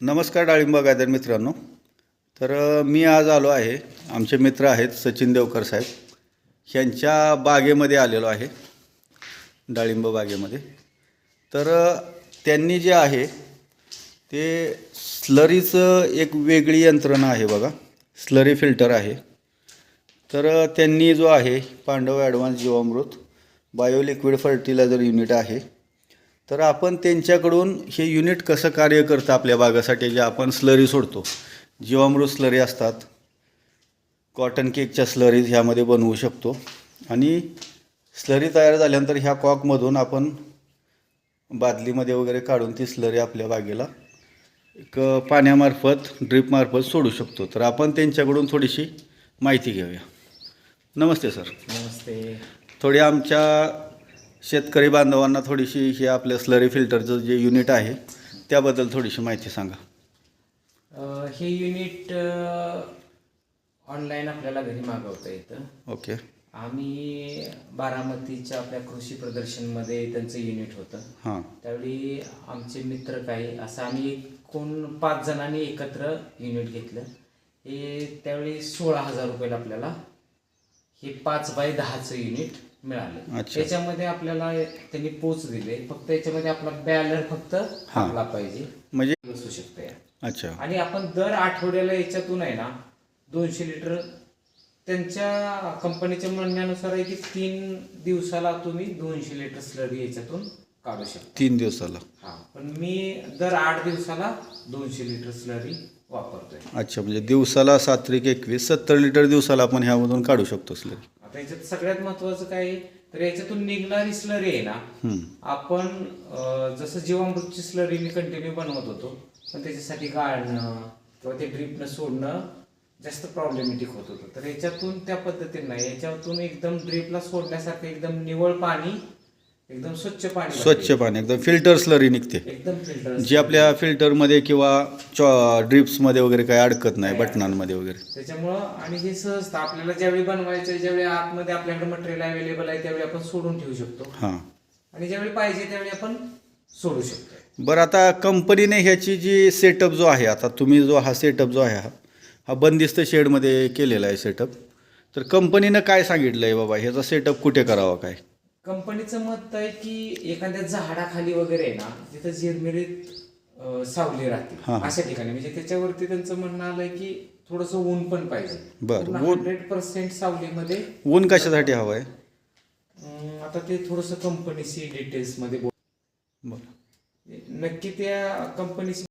नमस्कार डाळिंब बागायतदार मित्रांनो. मी आज आलो आहे, आमचे मित्र आहेत सचिन देवकर साहेब, ह्यांच्या बागेमध्ये आलेलो आहे, डाळिंब बागेमध्ये. त्यांनी जे आहे ते स्लरीचं एक वेगळी यंत्रणा आहे बघा, स्लरी फिल्टर आहे. त्यांनी जो आहे पांडव ॲडव्हान्स जीवामृत बायो लिक्विड फर्टिलायझर युनिट आहे. आपण त्यांच्याकडून हे युनिट कसं कार्य करतं आपल्या बागासाठी, जे आपण स्लरी सोडतो, जीवामृत स्लरी असतात, कॉटन केकच्या स्लरीज ह्यामध्ये बनवू शकतो. आणि स्लरी तयार झाल्यानंतर ह्या कॉकमधून आपण बादलीमध्ये वगैरे काढून ती स्लरी आपल्या बागेला एक पाण्यामार्फत ड्रीपमार्फत सोडू शकतो. आपण त्यांच्याकडून थोडीशी माहिती घेऊया. नमस्ते सर. नमस्ते. थोडी आमच्या शेतकरी बांधवांना थोडीशी हे आपल्या स्लरी फिल्टरचं जे युनिट आहे त्याबद्दल थोडीशी माहिती सांगा. हे युनिट ऑनलाईन आपल्याला घरी मागवता येतं. ओके. आम्ही बारामतीच्या आपल्या कृषी प्रदर्शनमध्ये त्यांचं युनिट होतं. हां. त्यावेळी आमचे मित्र काही असं आम्ही एकूण 5 जणांनी एकत्र युनिट घेतलं. हे त्यावेळी 16,000 रुपयाला आपल्याला हे 5x10चं युनिट मिळालं. त्याच्यामध्ये आपल्याला त्यांनी पोच दिले, फक्त याच्यामध्ये आपला बॅलर फक्त आपला पाहिजे म्हणजे बसू शकते. अच्छा. आणि आपण दर आठवड्याला याच्यातून आहे ना 200 लिटर, त्यांच्या कंपनीच्या म्हणण्यानुसार आहे की 3 दिवसाला तुम्ही 200 लिटर स्लरी याच्यातून काढू शकता. 3 दिवसाला? हा, पण मी दर 8 दिवसाला 200 लिटर स्लरी वापरतोय. अच्छा, म्हणजे दिवसाला 7 त्रिक 21 70 लिटर दिवसाला आपण ह्यामधून काढू शकतो स्लरी. आता याच्यात सगळ्यात महत्वाचं काय आहे, तर याच्यातून निघणारी स्लरी आहे ना, आपण जसं जीवामृतची स्लरी मी कंटिन्यू बनवत होतो, पण त्याच्यासाठी गाळणं किंवा ते ड्रीपनं सोडणं जास्त प्रॉब्लेमॅटिक होत होतं. तर याच्यातून त्या पद्धतीने नाही, याच्यातून एकदम ड्रीपला सोडण्यासारखं एकदम निवळ पाणी, एकदम स्वच्छ पाणी, एकदम फिल्टर स्लरी निघते, एकदम फिल्टर, जी आपल्या फिल्टरमध्ये किंवा ड्रिप्समध्ये वगैरे काही अडकत नाही, बटनांमध्ये वगैरे. त्याच्यामुळं आणि हे सहजता आपल्याला ज्यावेळी बनवायचं, ज्यावेळी आतमध्ये आपल्याकडे मटेरियल अवेलेबल आहे त्यावेळी आपण सोडून ठेवू शकतो. हां. आणि ज्यावेळी पाहिजे त्यावेळी आपण सोडू शकतो. बरं, आता कंपनीने ह्याची जी सेटअप जो आहे, आता तुम्ही जो हा सेटअप जो आहे हा बंदिस्त शेडमध्ये केलेला आहे सेटअप. तर कंपनीनं काय सांगितलं आहे बाबा ह्याचा सेटअप कुठे करावा काय? कंपनीचं मत आहे की एखाद्या झाडाखाली वगैरे आहे ना, जिथं झिरमिरीत सावली राहते अशा ठिकाणी, म्हणजे त्याच्यावरती त्यांचं म्हणणं आलंय की थोडंसं ऊन पण पाहिजे. बरं, 100% सावलीमध्ये ऊन कशासाठी हवं आहे? आता ते थोडंसं कंपनीशी डिटेल्स मध्ये बरं, नक्की त्या कंपनीशी